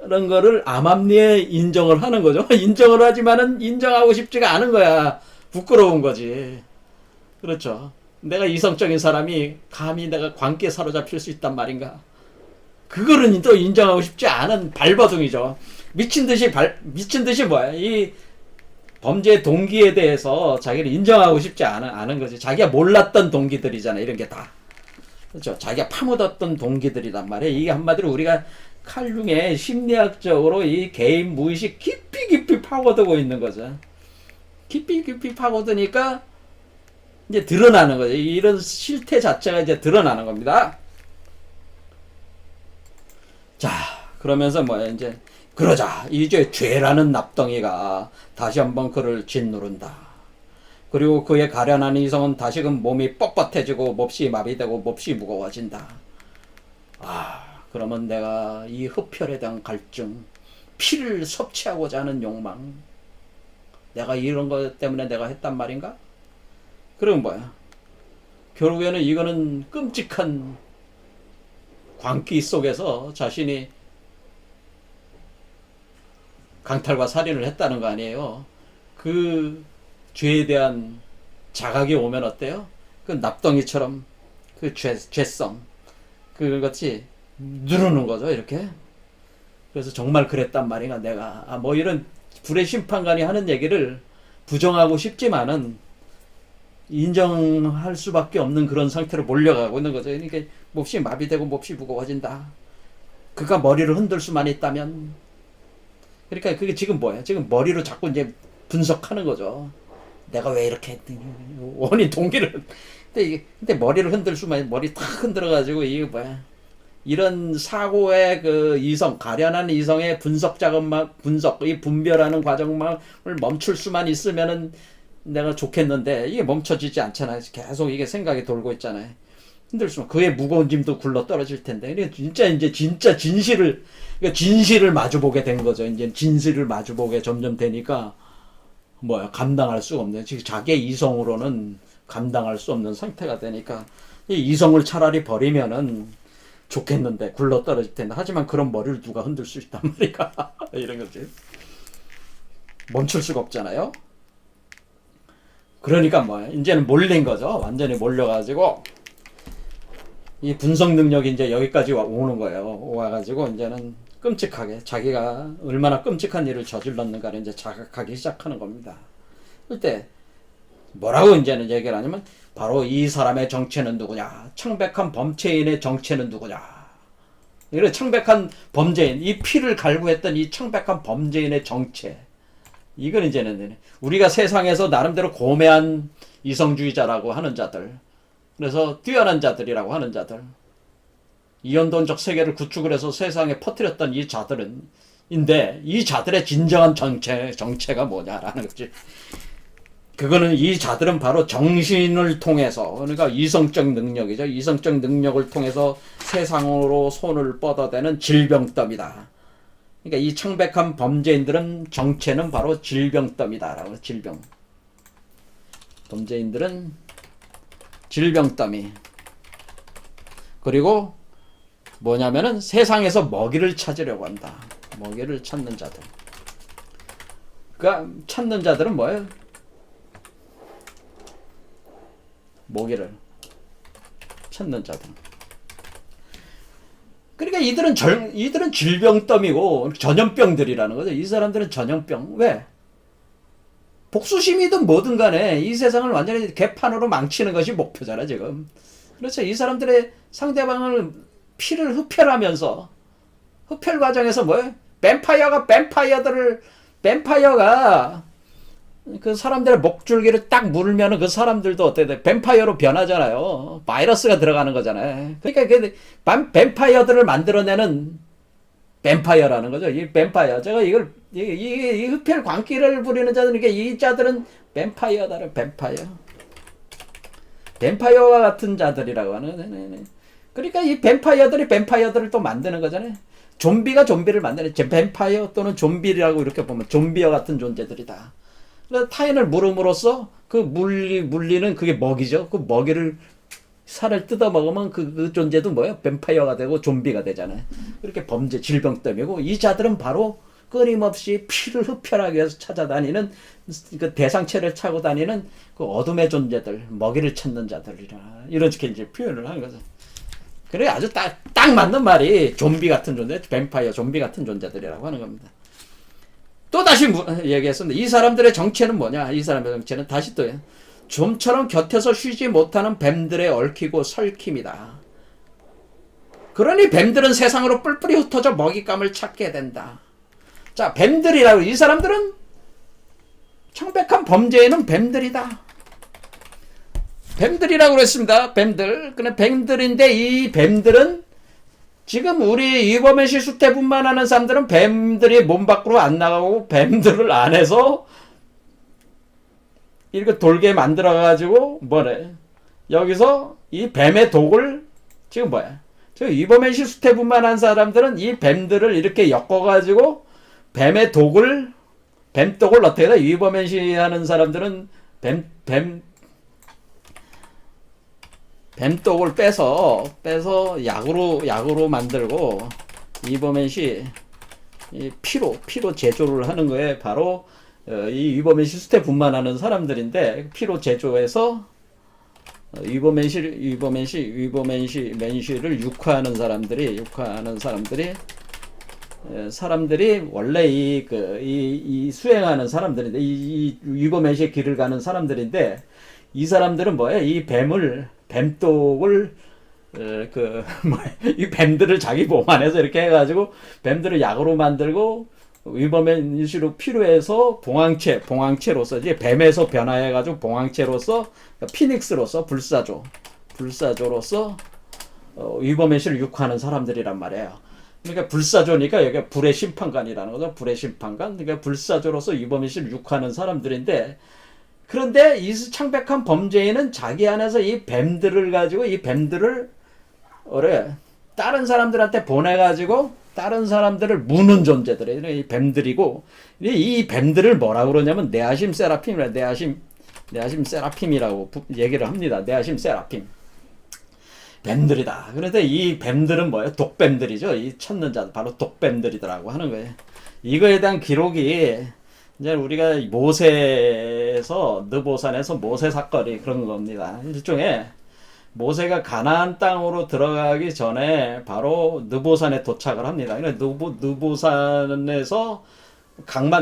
그런 거를 암암리에 인정을 하는 거죠. 인정을 하지만은 인정하고 싶지가 않은 거야. 부끄러운 거지. 그렇죠. 내가 이성적인 사람이 감히 내가 광기에 사로잡힐 수 있단 말인가? 그거는 또 인정하고 싶지 않은 발버둥이죠. 미친 듯이 뭐야? 이 범죄의 동기에 대해서 자기를 인정하고 싶지 않은 거지. 자기가 몰랐던 동기들이잖아. 이런 게 다. 그렇죠. 자기가 파묻었던 동기들이란 말이야. 이게 한마디로 우리가 칼융에 심리학적으로 이 개인 무의식 깊이 파고들고 있는 거죠. 깊이 파고드니까 이제 드러나는 거죠. 이런 실태 자체가 이제 드러나는 겁니다. 자, 그러면서 이제 그러자 이제 죄라는 납덩이가 다시 한번 그를 짓누른다. 그리고 그의 가련한 이성은 다시금 몸이 뻣뻣해지고 몹시 마비되고 몹시 무거워진다. 그러면 내가 이 흡혈에 대한 갈증, 피를 섭취하고자 하는 욕망, 내가 이런 것 때문에 내가 했단 말인가? 그럼 뭐야? 결국에는 이거는 끔찍한 광기 속에서 자신이 강탈과 살인을 했다는 거 아니에요. 그 죄에 대한 자각이 오면 어때요? 그 납덩이처럼 그 죄성 그것이 누르는 거죠. 이렇게 그래서 정말 그랬단 말인가 내가 뭐 이런 불의 심판관이 하는 얘기를 부정하고 싶지만은 인정할 수밖에 없는 그런 상태로 몰려가고 있는 거죠. 그러니까 몹시 마비되고 몹시 무거워진다. 그가 머리를 흔들 수만 있다면. 그러니까 그게 지금 뭐야? 지금 머리로 자꾸 이제 분석하는 거죠. 내가 왜 이렇게 했더니 원인 동기를. 근데 머리를 흔들 수만, 머리 탁 흔들어가지고 이게 뭐야? 이런 사고의 그 이성, 가련한 이성의 분석 작업만, 이 분별하는 과정을 멈출 수만 있으면은 내가 좋겠는데, 이게 멈춰지지 않잖아요. 계속 이게 생각이 돌고 있잖아요. 흔들 수만, 그의 무거운 짐도 굴러 떨어질 텐데. 진짜 진실을 마주보게 된 거죠. 이제 진실을 마주보게 점점 되니까, 감당할 수가 없네. 지금 자기의 이성으로는 감당할 수 없는 상태가 되니까, 이 이성을 차라리 버리면은, 좋겠는데 굴러 떨어질 텐데 하지만 그런 머리를 누가 흔들 수 있단 말이야. 이런 거지. 멈출 수가 없잖아요. 그러니까 이제는 몰린 거죠. 완전히 몰려가지고 이 분석 능력이 이제 여기까지 오는 거예요. 와가지고 이제는 끔찍하게 자기가 얼마나 끔찍한 일을 저질렀는가를 이제 자각하기 시작하는 겁니다. 그때 뭐라고 이제는 얘기를 하냐면 바로 이 사람의 정체는 누구냐? 청백한 범죄인의 정체는 누구냐? 이런 청백한 범죄인, 이 피를 갈구했던 이 청백한 범죄인의 정체. 이건 이제는 우리가 세상에서 나름대로 고매한 이성주의자라고 하는 자들, 그래서 뛰어난 자들이라고 하는 자들, 이연돈적 세계를 구축을 해서 세상에 퍼뜨렸던 이 자들인데 이 자들의 진정한 정체가 뭐냐라는 거지. 그거는 이 자들은 바로 정신을 통해서, 그러니까 이성적 능력이죠. 이성적 능력을 통해서 세상으로 손을 뻗어대는 질병더미다. 그러니까 이 청백한 범죄인들은 정체는 바로 질병더미다라고. 질병. 범죄인들은 질병더미. 그리고 뭐냐면은 세상에서 먹이를 찾으려고 한다. 먹이를 찾는 자들. 그러니까 찾는 자들은 뭐예요? 먹이를 찾는 자들. 그러니까 이들은 질병더미고 전염병들이라는 거죠. 이 사람들은 전염병. 왜? 복수심이든 뭐든 간에 이 세상을 완전히 개판으로 망치는 것이 목표잖아 지금. 그렇죠. 이 사람들의 상대방을 피를 흡혈하면서 흡혈 과정에서 뭐예요? 뱀파이어가 그 사람들의 목줄기를 딱 물면은 그 사람들도 어떻게 돼? 뱀파이어로 변하잖아요. 바이러스가 들어가는 거잖아요. 그러니까 뱀파이어들을 만들어내는 뱀파이어라는 거죠. 이 뱀파이어. 제가 이 흡혈 광기를 부리는 자들은, 이 자들은 뱀파이어다. 뱀파이어와 같은 자들이라고 하는. 그러니까 이 뱀파이어들을 또 만드는 거잖아요. 좀비가 좀비를 만드는, 뱀파이어 또는 좀비라고 이렇게 보면 좀비와 같은 존재들이다. 타인을 물음으로써 그 물리는 그게 먹이죠. 그 먹이를, 살을 뜯어 먹으면 그 존재도 뭐예요? 뱀파이어가 되고 좀비가 되잖아요. 그렇게 범죄, 질병더미고, 이 자들은 바로 끊임없이 피를 흡혈하기 위해서 찾아다니는, 그 대상체를 차고 다니는 그 어둠의 존재들, 먹이를 찾는 자들이라. 이렇게 이제 표현을 한 거죠. 그래, 아주 딱 맞는 말이 좀비 같은 존재, 뱀파이어, 좀비 같은 존재들이라고 하는 겁니다. 또 다시 얘기했습니다. 이 사람들의 정체는 뭐냐? 이 사람의 정체는 다시 또 좀처럼 곁에서 쉬지 못하는 뱀들에 얽히고 설킴이다. 그러니 뱀들은 세상으로 뿔뿔이 흩어져 먹잇감을 찾게 된다. 자, 뱀들이라고. 이 사람들은 청백한 범죄에는 뱀들이다. 뱀들이라고 그랬습니다. 뱀들. 근데 뱀들인데 이 뱀들은 지금 우리 이범현 씨 수태분만 하는 사람들은 뱀들이 몸 밖으로 안 나가고 뱀들을 안에서 이렇게 돌게 만들어가지고 여기서 이 뱀의 독을 지금 지금 이범현 씨 수태분만 한 사람들은 이 뱀들을 이렇게 엮어가지고 뱀독을 어떻게 돼? 이범현 씨 하는 사람들은 뱀독을 빼서 약으로 만들고, 이범현 씨 피로 제조를 하는 거에 바로 이 이범현 씨 수태 분만하는 사람들인데, 피로 제조해서 이범현 씨를 육화하는 사람들이 사람들이 원래 이 수행하는 사람들인데, 이 위법의식의 길을 가는 사람들인데, 이 사람들은 뭐야? 이 뱀독을, 이 뱀들을 자기 몸 안에서 이렇게 해가지고, 뱀들을 약으로 만들고, 위법의 일시로 필요해서 봉황체로서, 이제 뱀에서 변화해가지고 봉황체로서, 피닉스로서, 불사조로서, 위법의 실을 육화하는 사람들이란 말이에요. 그러니까 불사조니까 여기가 불의 심판관이라는 거죠. 불의 심판관. 그러니까 불사조로서 위법의 실을 육화하는 사람들인데, 그런데 이 창백한 범죄인은 자기 안에서 이 뱀들을 가지고 이 뱀들을 다른 사람들한테 보내가지고 다른 사람들을 무는 존재들이에요. 이 뱀들이고, 이 뱀들을 뭐라고 그러냐면 네아심 세라핌이라, 네아심 세라핌이라고 얘기를 합니다. 네아심 세라핌. 뱀들이다. 그런데 이 뱀들은 뭐예요? 독뱀들이죠. 이 찾는 자, 바로 독뱀들이더라고 하는 거예요. 이거에 대한 기록이 이제 우리가 모세에서, 느보산에서 모세 사건이 그런 겁니다. 일종의 모세가 가나안 땅으로 들어가기 전에 바로 느보산에 도착을 합니다. 느보산에서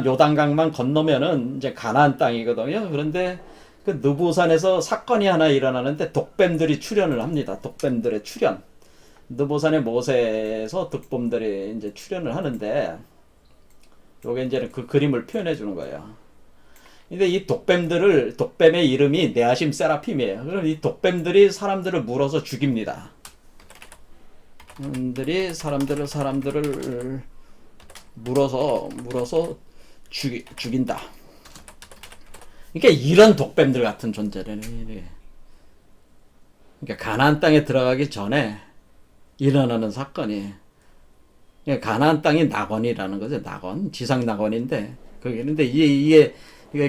요단강만 건너면은 이제 가나안 땅이거든요. 그런데 그 느보산에서 사건이 하나 일어나는데 독뱀들이 출현을 합니다. 독뱀들의 출현. 느보산의 모세에서 독뱀들이 이제 출현을 하는데, 요게 이제 그 그림을 표현해 주는 거예요. 근데 이 독뱀의 이름이 네아심 세라핌이에요. 그럼 이 독뱀들이 사람들을 물어서 죽입니다. 사람들을 물어서 죽인다. 그러니까 이런 독뱀들 같은 존재를, 그러니까 가나안 땅에 들어가기 전에 일어나는 사건이, 그러니까 가나안 땅이 낙원이라는 거죠. 낙원, 지상 낙원인데, 근데 이게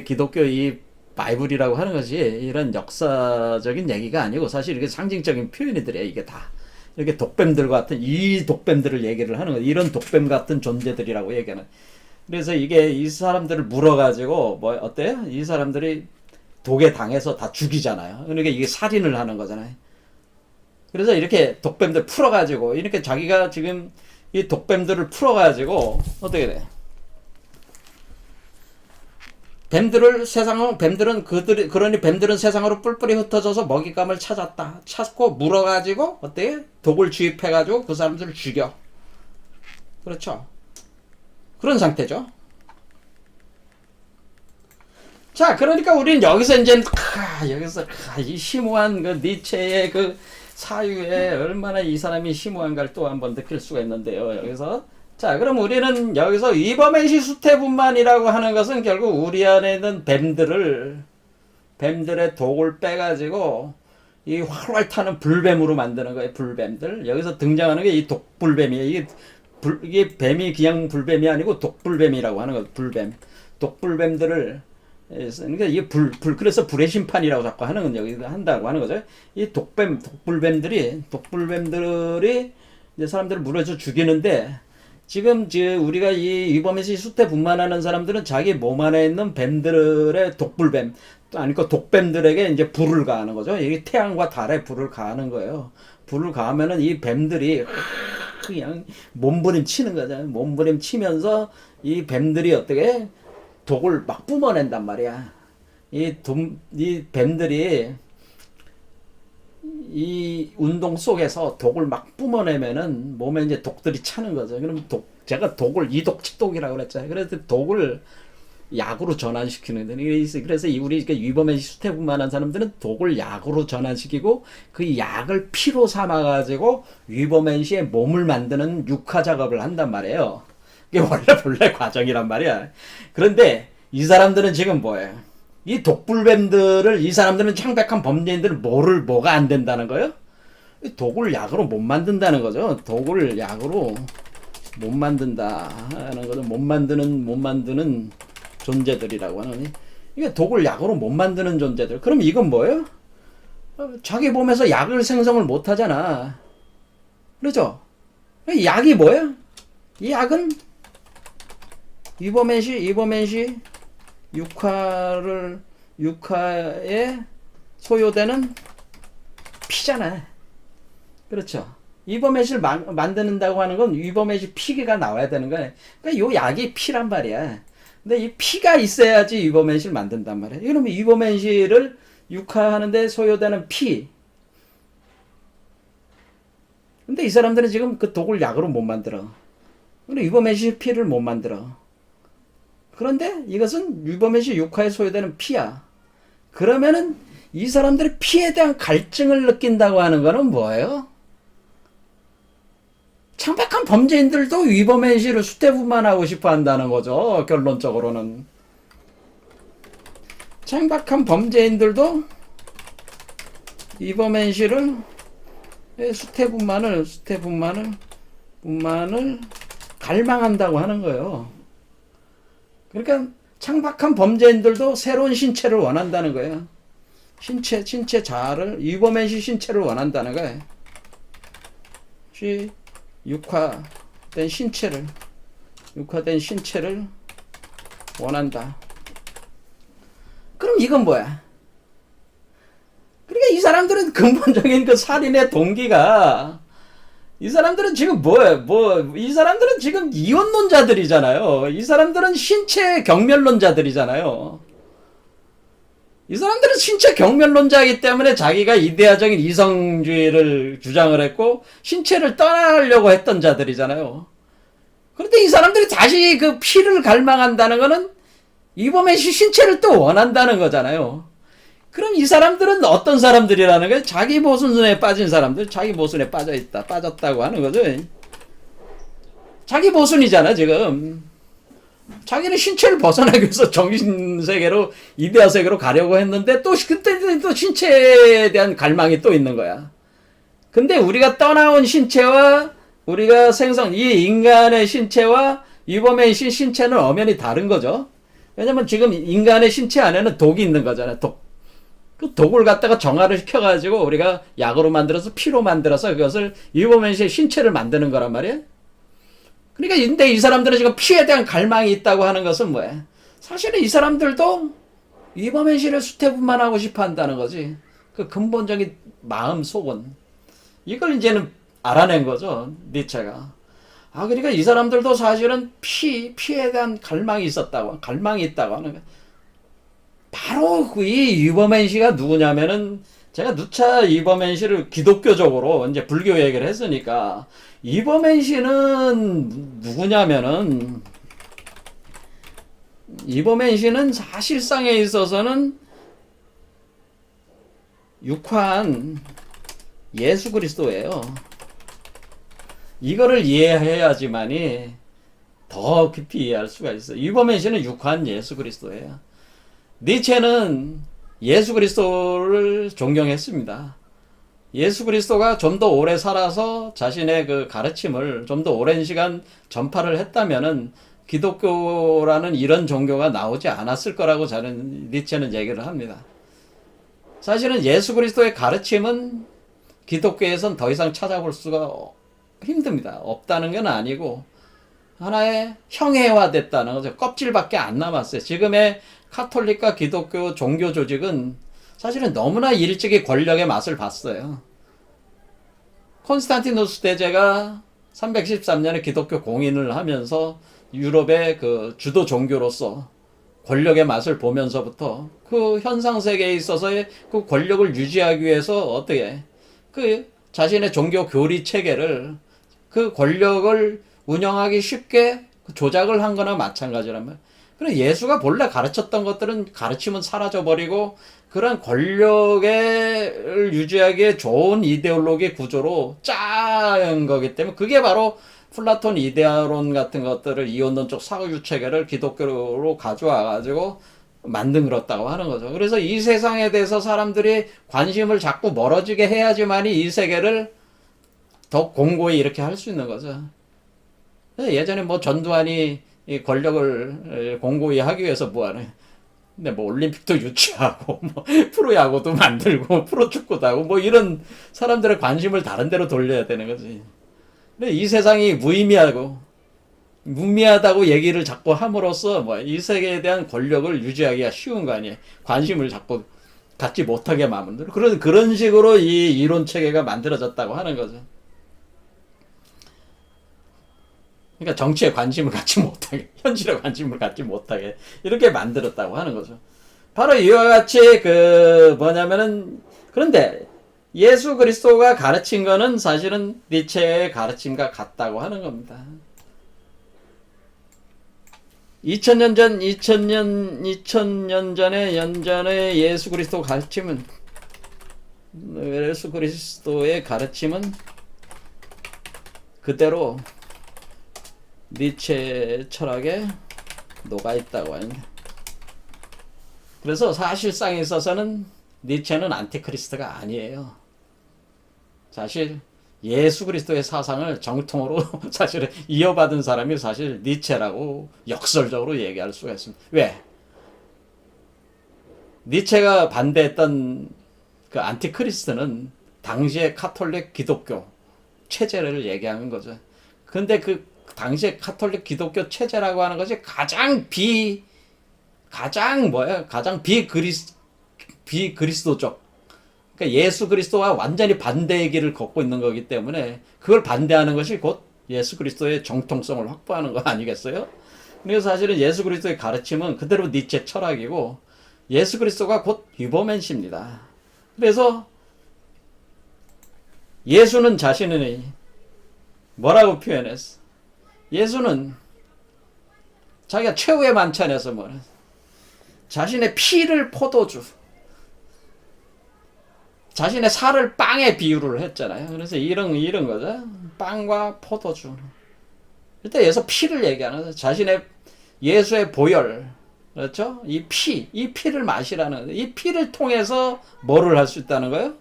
기독교 이 바이블이라고 하는 것이 이런 역사적인 얘기가 아니고 사실 이게 상징적인 표현이들이에요. 이게 다 이렇게 독뱀들 같은 이 독뱀들을 얘기를 하는 거예요. 이런 독뱀 같은 존재들이라고 얘기하는. 그래서 이게 이 사람들을 물어가지고 어때요? 이 사람들이 독에 당해서 다 죽이잖아요. 그러니까 이게 살인을 하는 거잖아요. 그래서 이렇게 독뱀들 풀어가지고 이렇게 자기가 지금 이 독뱀들을 풀어가지고 어떻게 돼? 그러니 뱀들은 세상으로 뿔뿔이 흩어져서 먹잇감을 찾고 물어가지고 어때요? 독을 주입해가지고 그 사람들을 죽여. 그렇죠. 그런 상태죠. 자, 그러니까 우리는 여기서 이제 이 심오한 그 니체의 그 사유에 얼마나 이 사람이 심오한가를 또 한번 느낄 수가 있는데요. 여기서 자, 그럼 우리는 여기서 위법의식 수태분만이라고 하는 것은 결국 우리 안에 있는 뱀들의 독을 빼가지고 이 활활 타는 불뱀으로 만드는 거예요. 불뱀들. 여기서 등장하는 게 이 독불뱀이에요. 이게 뱀이 그냥 불뱀이 아니고 독불뱀이라고 하는 거예요. 불뱀. 독불뱀들을, 그러니까 이게 그래서 불의 심판이라고 자꾸 하는 건 여기 한다고 하는 거죠. 이 독불뱀들이 이제 사람들을 물어서 죽이는데, 지금 우리가 이 위법의식 수태분만하는 사람들은 자기 몸 안에 있는 뱀들의 독뱀들에게 이제 불을 가하는 거죠. 이게 태양과 달에 불을 가하는 거예요. 불을 가하면은 이 뱀들이 그냥 몸부림 치는 거잖아요. 몸부림 치면서 이 뱀들이 어떻게 독을 막 뿜어낸단 말이야. 이 뱀들이 이 운동 속에서 독을 막 뿜어내면은 몸에 이제 독들이 차는 거죠. 그럼 제가 독을 이독칙독이라고 그랬잖아요. 그래서 독을 약으로 전환시키는 거예요. 그래서 우리 위법의식 수태분만한 사람들은 독을 약으로 전환시키고 그 약을 피로 삼아가지고 위법의식에 몸을 만드는 육화 작업을 한단 말이에요. 이게 원래 과정이란 말이야. 그런데 이 사람들은 지금 뭐예요? 이 독불뱀들을, 이 사람들은 창백한 범죄인들을 뭐가 안 된다는 거예요? 독을 약으로 못 만든다는 거죠. 독을 약으로 못 만든다는 거죠. 못 만드는 존재들이라고 하는. 이게 독을 약으로 못 만드는 존재들. 그럼 이건 뭐예요? 자기 몸에서 약을 생성을 못 하잖아. 그렇죠? 약이 뭐예요? 이 약은 위법의식 육화에 소요되는 피잖아. 그렇죠? 이버메시를 만드는다고 하는 건 이버메시 피가 나와야 되는 거야. 그러니까 요 약이 피란 말이야. 근데 이 피가 있어야지 이버메시를 만든단 말이야. 그러면 이버메시를 육화하는데 소요되는 피. 근데 이 사람들은 지금 그 독을 약으로 못 만들어. 그리고 이버메시 피를 못 만들어. 그런데 이것은 이버메시 육화에 소요되는 피야. 그러면은 이 사람들이 피에 대한 갈증을 느낀다고 하는 거는 뭐예요? 창백한 범죄인들도 위버맨시를 수태분만하고 싶어 한다는 거죠. 결론적으로는. 창백한 범죄인들도 위버맨시를 수태분만을 갈망한다고 하는 거예요. 그러니까 창박한 범죄인들도 새로운 신체를 원한다는 거예요. 신체 자아를, 위버맨시 신체를 원한다는 거예요. 육화된 신체를 원한다. 그럼 이건 뭐야? 그러니까 이 사람들은 근본적인 그 살인의 동기가, 이 사람들은 지금 이 사람들은 지금 이혼론자들이잖아요. 이 사람들은 신체 경멸론자들이잖아요. 이 사람들은 신체 경멸론자이기 때문에 자기가 이데아적인 이성주의를 주장을 했고 신체를 떠나려고 했던 자들이잖아요. 그런데 이 사람들이 다시 그 피를 갈망한다는 거는 이범의 신체를 또 원한다는 거잖아요. 그럼 이 사람들은 어떤 사람들이라는 거예요? 자기 모순에 빠진 사람들, 자기 모순에 빠졌다고 하는 거죠. 자기 모순이잖아 지금. 자기는 신체를 벗어나기 위해서 정신세계로, 이데아 세계로 가려고 했는데, 그때 또 신체에 대한 갈망이 또 있는 거야. 근데 우리가 떠나온 신체와, 우리가 이 인간의 신체와 이범의 신체는 엄연히 다른 거죠. 왜냐면 지금 인간의 신체 안에는 독이 있는 거잖아요. 그 독을 갖다가 정화를 시켜가지고 우리가 약으로 만들어서 피로 만들어서 그것을 이범의 신체를 만드는 거란 말이에요. 그러니까 근데 이 사람들은 지금 피에 대한 갈망이 있다고 하는 것은 뭐야? 사실은 이 사람들도 이범현실을 수태분만하고 싶어 한다는 거지. 그 근본적인 마음 속은. 이걸 이제는 알아낸 거죠. 니체가. 그러니까 이 사람들도 사실은 피에 대한 갈망이 있다고 하는 거야. 바로 이 이범현씨가 누구냐면은, 제가 누차 이범현씨를 기독교적으로 이제 불교 얘기를 했으니까, 이범현 씨는 누구냐면은, 이범현 씨는 사실상에 있어서는 육화한 예수 그리스도예요. 이거를 이해해야지만이 더 깊이 이해할 수가 있어요. 이범현 씨는 육화한 예수 그리스도예요. 니체는 예수 그리스도를 존경했습니다. 예수 그리스도가 좀 더 오래 살아서 자신의 그 가르침을 좀 더 오랜 시간 전파를 했다면은 기독교라는 이런 종교가 나오지 않았을 거라고 저는 니체는 얘기를 합니다. 사실은 예수 그리스도의 가르침은 기독교에선 더 이상 찾아볼 수가 힘듭니다. 없다는 건 아니고 하나의 형해화됐다는 거죠. 껍질밖에 안 남았어요. 지금의 카톨릭과 기독교 종교 조직은 사실은 너무나 일찍이 권력의 맛을 봤어요. 콘스탄티누스 대제가 313년에 기독교 공인을 하면서 유럽의 그 주도 종교로서 권력의 맛을 보면서부터 그 현상 세계에 있어서의 그 권력을 유지하기 위해서 어떻게 그 자신의 종교 교리 체계를 그 권력을 운영하기 쉽게 조작을 한 거나 마찬가지란 말이에요. 그래 예수가 본래 가르쳤던 것들은 가르침은 사라져버리고 그런 권력을 유지하기에 좋은 이데올로기 구조로 짠 거기 때문에 그게 바로 플라톤 이데아론 같은 것들을 이원론적 사유체계를 기독교로 가져와가지고 만들었다고 하는 거죠. 그래서 이 세상에 대해서 사람들이 관심을 자꾸 멀어지게 해야지만이 이 세계를 더 공고히 이렇게 할 수 있는 거죠. 예전에 뭐 전두환이 이 권력을 공고히 하기 위해서 뭐하는 근데 뭐 올림픽도 유치하고 뭐 프로야구도 만들고 프로축구도 하고 뭐 이런 사람들의 관심을 다른 데로 돌려야 되는 거지. 근데 이 세상이 무미하다고 얘기를 자꾸 함으로써 뭐 이 세계에 대한 권력을 유지하기가 쉬운 거 아니에요. 관심을 자꾸 갖지 못하게 만들고 그런 식으로 이 이론 체계가 만들어졌다고 하는 거죠. 그러니까 정치에 관심을 갖지 못하게, 현실에 관심을 갖지 못하게 이렇게 만들었다고 하는 거죠. 바로 이와 같이 뭐냐면은, 그런데 예수 그리스도가 가르친 거는 사실은 니체의 가르침과 같다고 하는 겁니다. 2000년 전에 연전의 예수 그리스도 가르침은, 예수 그리스도의 가르침은 그대로 니체 철학에 녹아있다고 합니다. 그래서 사실상에 있어서는 니체는 안티크리스트가 아니에요. 사실 예수 그리스도의 사상을 정통으로 사실 이어받은 사람이 사실 니체라고 역설적으로 얘기할 수가 있습니다. 왜? 니체가 반대했던 그 안티크리스트는 당시의 카톨릭 기독교 체제를 얘기하는 거죠. 근데 그 당시의 카톨릭 기독교 체제라고 하는 것이 가장 비그리스도적, 그러니까 예수 그리스도와 완전히 반대의 길을 걷고 있는 거기 때문에 그걸 반대하는 것이 곧 예수 그리스도의 정통성을 확보하는 거 아니겠어요? 그래서 사실은 예수 그리스도의 가르침은 그대로 니체 철학이고 예수 그리스도가 곧 유보멘시입니다. 그래서 예수는 자신을 뭐라고 표현했어? 예수는 자기가 최후의 만찬에서 자신의 피를 포도주, 자신의 살을 빵에 비유를 했잖아요. 그래서 이런 거죠. 빵과 포도주. 일단 여기서 피를 얘기하는 거죠. 자신의 예수의 보혈, 그렇죠? 이 피를 마시라는 거죠. 이 피를 통해서 뭐를 할 수 있다는 거예요?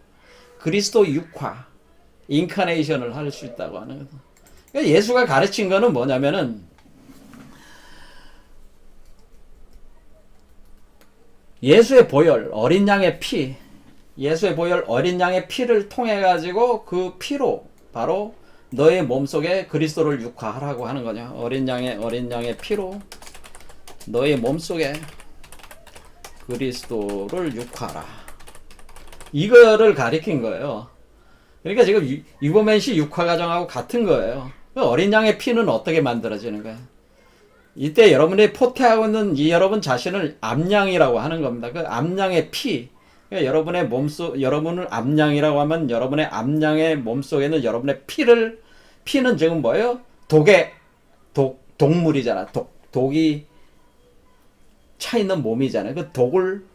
그리스도 육화, 인카네이션을 할 수 있다고 하는 거죠. 그러니까 예수가 가르친 거는 뭐냐면은 예수의 보혈, 어린 양의 피, 예수의 보혈, 어린 양의 피를 통해 가지고 그 피로 바로 너의 몸속에 그리스도를 육화하라고 하는 거냐. 어린 양의 피로 너의 몸속에 그리스도를 육화하라. 이거를 가리킨 거예요. 그러니까 지금 유보멘시 육화 과정하고 같은 거예요. 어린 양의 피는 어떻게 만들어지는 거예요? 이때 여러분이 포태하고 있는 이 여러분 자신을 암양이라고 하는 겁니다. 그 암양의 피, 그러니까 여러분의 여러분을 암양이라고 하면 여러분의 암양의 몸속에는 여러분의 피는 지금 뭐예요? 독물이잖아. 독이 차 있는 몸이잖아요. 그 독을,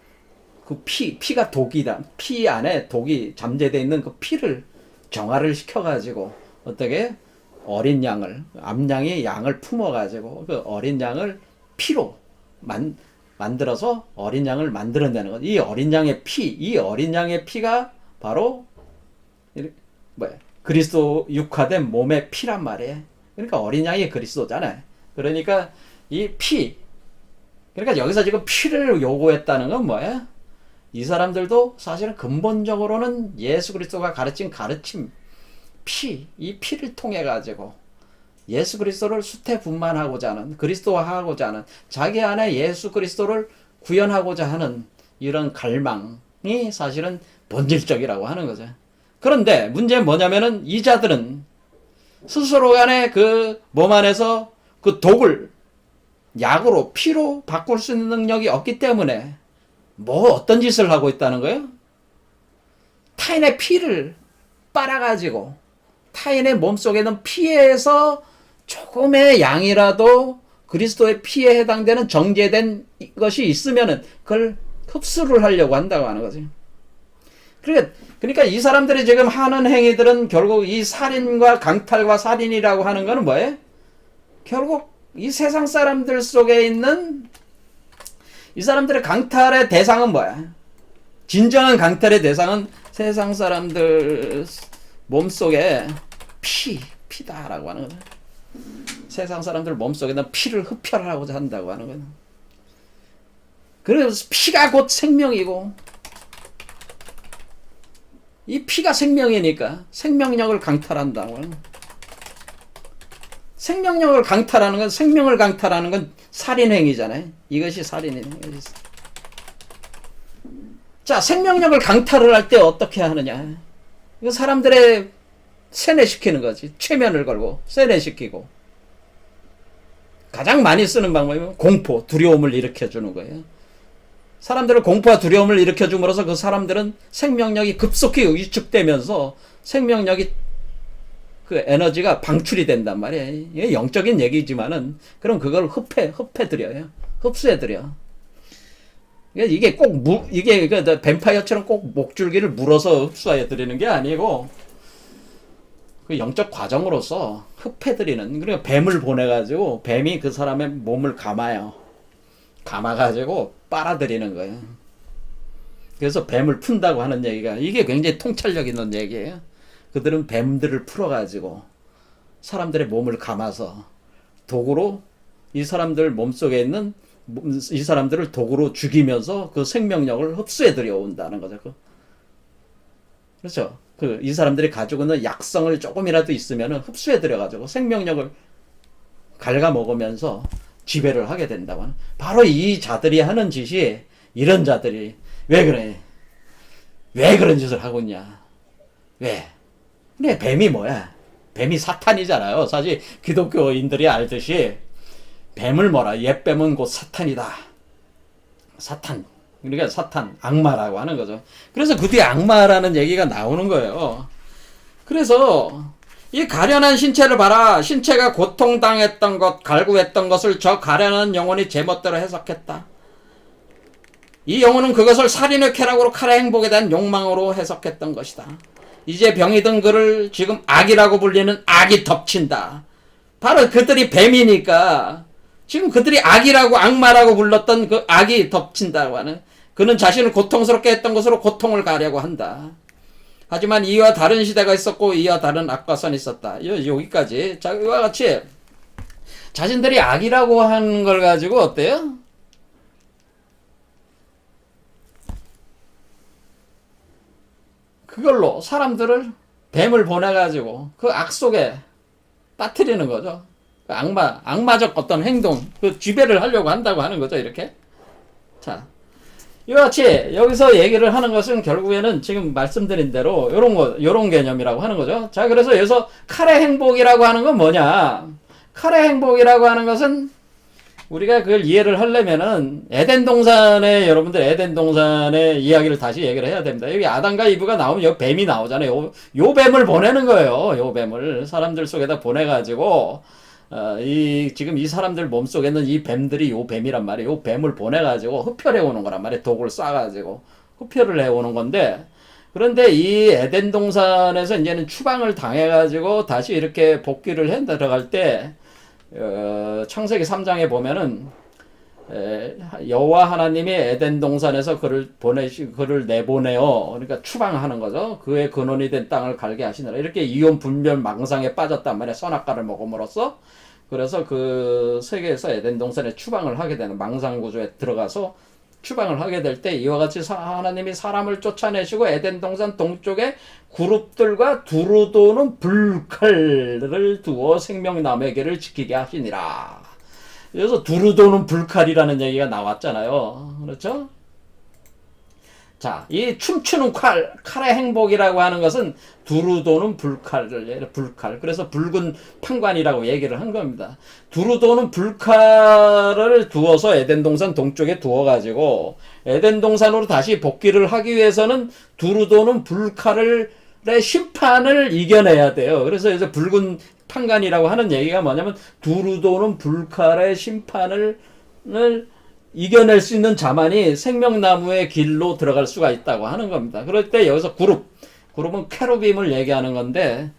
피가 독이다. 피 안에 독이 잠재되어 있는 그 피를 정화를 시켜가지고 어떻게 어린 양을, 암양이 양을 품어가지고 그 어린 양을 피로 만들어서 어린 양을 만들어내는 것. 이 어린 양의 피가 바로 그리스도 육화된 몸의 피란 말이에요. 그러니까 어린 양이 그리스도잖아요. 그러니까 그러니까 여기서 지금 피를 요구했다는 건 뭐예요? 이 사람들도 사실은 근본적으로는 예수 그리스도가 가르친 가르침, 이 피를 통해 가지고 예수 그리스도를 수태분만하고자 하는, 그리스도화하고자 하는, 자기 안에 예수 그리스도를 구현하고자 하는 이런 갈망이 사실은 본질적이라고 하는 거죠. 그런데 문제는 뭐냐면은 이 자들은 스스로 간에 그 몸 안에서 그 독을 약으로, 피로 바꿀 수 있는 능력이 없기 때문에 어떤 짓을 하고 있다는 거예요? 타인의 피를 빨아가지고 타인의 몸속에 있는 피에서 조금의 양이라도 그리스도의 피에 해당되는 정제된 것이 있으면은 그걸 흡수를 하려고 한다고 하는 거지. 그러니까 이 사람들이 지금 하는 행위들은 결국 이 살인과 강탈과 살인이라고 하는 거는 뭐예요? 결국 이 세상 사람들 속에 있는 이 사람들의 강탈의 대상은 뭐야? 진정한 강탈의 대상은 세상 사람들 몸속에 피다라고 하는 거다. 세상 사람들 몸속에는 피를 흡혈하고자 한다고 하는 거다. 그래서 피가 곧 생명이고 이 피가 생명이니까 생명력을 강탈한다고 하는 거다. 생명력을 강탈하는 건, 생명을 강탈하는 건 살인행위잖아요. 이것이 살인이에요. 자, 생명력을 강탈을 할 때 어떻게 하느냐. 이거 사람들의 세뇌시키는 거지. 최면을 걸고 세뇌시키고. 가장 많이 쓰는 방법이 공포, 두려움을 일으켜주는 거예요. 사람들을 공포와 두려움을 일으켜줌으로써 그 사람들은 생명력이 급속히 위축되면서 생명력이 그 에너지가 방출이 된단 말이에요. 이게 영적인 얘기지만은 그럼 그걸 흡해드려요. 흡수해드려. 이게 꼭 이게 그 뱀파이어처럼 꼭 목줄기를 물어서 흡수해 드리는 게 아니고 그 영적 과정으로서 흡해드리는, 그러니까 뱀을 보내가지고 뱀이 그 사람의 몸을 감아요. 감아가지고 빨아들이는 거예요. 그래서 뱀을 푼다고 하는 얘기가, 이게 굉장히 통찰력 있는 얘기예요. 그들은 뱀들을 풀어가지고 사람들의 몸을 감아서 도구로 이 사람들 몸속에 있는 이 사람들을 도구로 죽이면서 그 생명력을 흡수해 들여온다는 거죠. 그렇죠. 이 사람들이 가지고 있는 약성을 조금이라도 있으면 흡수해 들여가지고 생명력을 갉아먹으면서 지배를 하게 된다고 하는, 바로 이 자들이 하는 짓이, 이런 자들이 왜 그래? 왜 그런 짓을 하고 있냐? 왜? 근데 뱀이 뭐야? 뱀이 사탄이잖아요. 사실 기독교인들이 알듯이 뱀을 뭐라? 옛뱀은 곧 사탄이다. 사탄. 그러니까 사탄, 악마라고 하는 거죠. 그래서 그 뒤에 악마라는 얘기가 나오는 거예요. 그래서 이 가련한 신체를 봐라. 신체가 고통당했던 것, 갈구했던 것을 저 가련한 영혼이 제멋대로 해석했다. 이 영혼은 그것을 살인의 쾌락으로 칼의 행복에 대한 욕망으로 해석했던 것이다. 이제 병이 든 그를 지금 악이라고 불리는 악이 덮친다. 바로 그들이 뱀이니까 지금 그들이 악이라고, 악마라고 불렀던 그 악이 덮친다고 하는, 그는 자신을 고통스럽게 했던 것으로 고통을 가려고 한다. 하지만 이와 다른 시대가 있었고 이와 다른 악과선이 있었다. 여기까지. 자, 이와 같이 자신들이 악이라고 하는 걸 가지고 어때요? 그걸로 사람들을, 뱀을 보내가지고 그 악 속에 빠뜨리는 거죠. 그 악마적 어떤 행동, 그 지배를 하려고 한다고 하는 거죠, 이렇게. 자, 이와 같이 여기서 얘기를 하는 것은 결국에는 지금 말씀드린 대로 요런 개념이라고 하는 거죠. 자, 그래서 여기서 칼의 행복이라고 하는 건 뭐냐? 칼의 행복이라고 하는 것은 우리가 그걸 이해를 하려면은 여러분들 에덴 동산의 이야기를 다시 얘기를 해야 됩니다. 여기 아담과 이브가 나오면 요 뱀이 나오잖아요. 요 뱀을 보내는 거예요. 요 뱀을 사람들 속에다 보내가지고 지금 이 사람들 몸속에 있는 이 뱀들이 요 뱀이란 말이에요. 요 뱀을 보내가지고 흡혈해 오는 거란 말이에요. 독을 쏴가지고 흡혈을 해 오는 건데, 그런데 이 에덴 동산에서 이제는 추방을 당해가지고 다시 이렇게 복귀를 해 들어갈 때, 창세기 3장에 보면은, 여호와 하나님이 에덴 동산에서 그를 내보내어, 그러니까 추방하는 거죠. 그의 근원이 된 땅을 갈게 하시느라, 이렇게 이혼 분별 망상에 빠졌단 말이에요. 선악과를 먹음으로써. 그래서 그 세계에서 에덴 동산에 추방을 하게 되는, 망상 구조에 들어가서 추방을 하게 될 때 이와 같이 하나님이 사람을 쫓아내시고 에덴 동산 동쪽에 그룹들과 두루 도는 불칼을 두어 생명나무에게를 지키게 하시니라. 그래서 두루 도는 불칼이라는 얘기가 나왔잖아요. 그렇죠? 자, 이 춤추는 칼의 행복이라고 하는 것은 두루 도는 불칼. 그래서 붉은 판관이라고 얘기를 한 겁니다. 두루 도는 불칼을 두어서 에덴 동산 동쪽에 두어가지고 에덴 동산으로 다시 복귀를 하기 위해서는 두루 도는 불칼의 심판을 이겨내야 돼요. 그래서 이제 붉은 판관이라고 하는 얘기가 뭐냐면 두루 도는 불칼의 심판을 이겨낼 수 있는 자만이 생명나무의 길로 들어갈 수가 있다고 하는 겁니다. 그럴 때 여기서 그룹은 케루빔을 얘기하는 건데,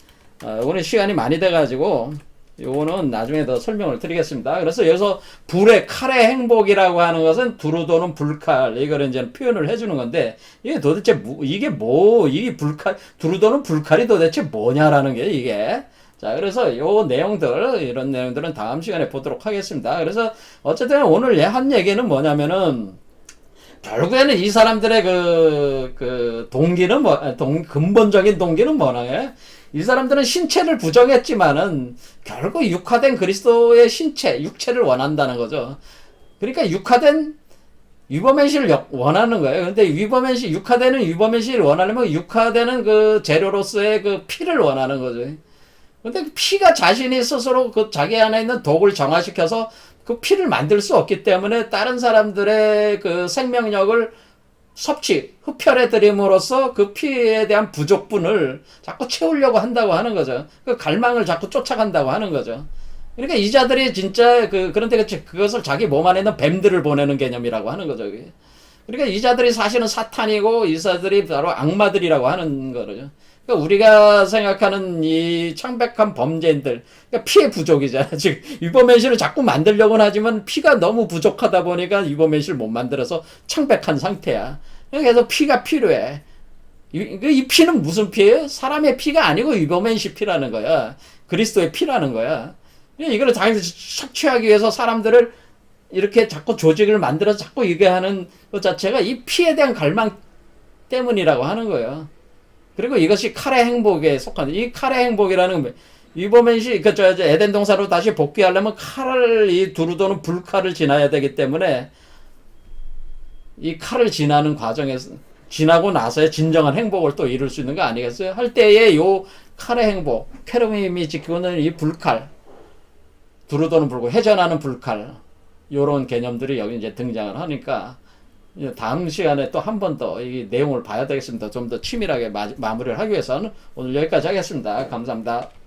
오늘 시간이 많이 돼가지고 요거는 나중에 더 설명을 드리겠습니다. 그래서 여기서 칼의 행복이라고 하는 것은 두루 도는 불칼, 이걸 이제 표현을 해주는 건데, 이게 도대체 이 두루 도는 불칼이 도대체 뭐냐라는 게 이게. 자, 그래서 이런 내용들은 다음 시간에 보도록 하겠습니다. 그래서 어쨌든 오늘 한 얘기는 뭐냐면은, 결국에는 이 사람들의 동기는 근본적인 동기는 뭐냐? 이 사람들은 신체를 부정했지만은 결국 육화된 그리스도의 육체를 원한다는 거죠. 그러니까 육화된 위버맨시를 원하는 거예요. 근데 육화되는 위버맨시를 원하려면 육화되는 그 재료로서의 그 피를 원하는 거죠. 근데 피가 자신이 스스로 그 자기 안에 있는 독을 정화시켜서 그 피를 만들 수 없기 때문에 다른 사람들의 그 생명력을 흡혈해 드림으로써 그 피에 대한 부족분을 자꾸 채우려고 한다고 하는 거죠. 그 갈망을 자꾸 쫓아간다고 하는 거죠. 그러니까 이 자들이 진짜 그런데 그것을 자기 몸 안에 있는 뱀들을 보내는 개념이라고 하는 거죠. 그러니까 이 자들이 사실은 사탄이고 이 자들이 바로 악마들이라고 하는 거죠. 그러니까 우리가 생각하는 이 창백한 범죄인들, 그러니까 피의 부족이잖아. 지금 유보맨실을 자꾸 만들려고는 하지만 피가 너무 부족하다 보니까 유보맨실을 못 만들어서 창백한 상태야. 그래서 피가 필요해. 이 피는 무슨 피예요? 사람의 피가 아니고 유보맨실 피라는 거야. 그리스도의 피라는 거야. 이걸 자기가 착취하기 위해서 사람들을 이렇게 자꾸 조직을 만들어서 자꾸 이게 하는 것 자체가 이 피에 대한 갈망 때문이라고 하는 거예요. 그리고 이것이 칼의 행복에 속한, 이 칼의 행복이라는, 이보면시, 에덴 동산으로 다시 복귀하려면 이 두루도는 불칼을 지나야 되기 때문에, 이 칼을 지나는 과정에서, 지나고 나서야 진정한 행복을 또 이룰 수 있는 거 아니겠어요? 할 때에 요 칼의 행복, 케르빔이 지키고는 이 불칼, 두루도는 불고 회전하는 불칼, 요런 개념들이 여기 이제 등장을 하니까, 다음 시간에 또 한 번 더 이 내용을 봐야 되겠습니다. 좀 더 치밀하게 마무리를 하기 위해서는 오늘 여기까지 하겠습니다. 감사합니다.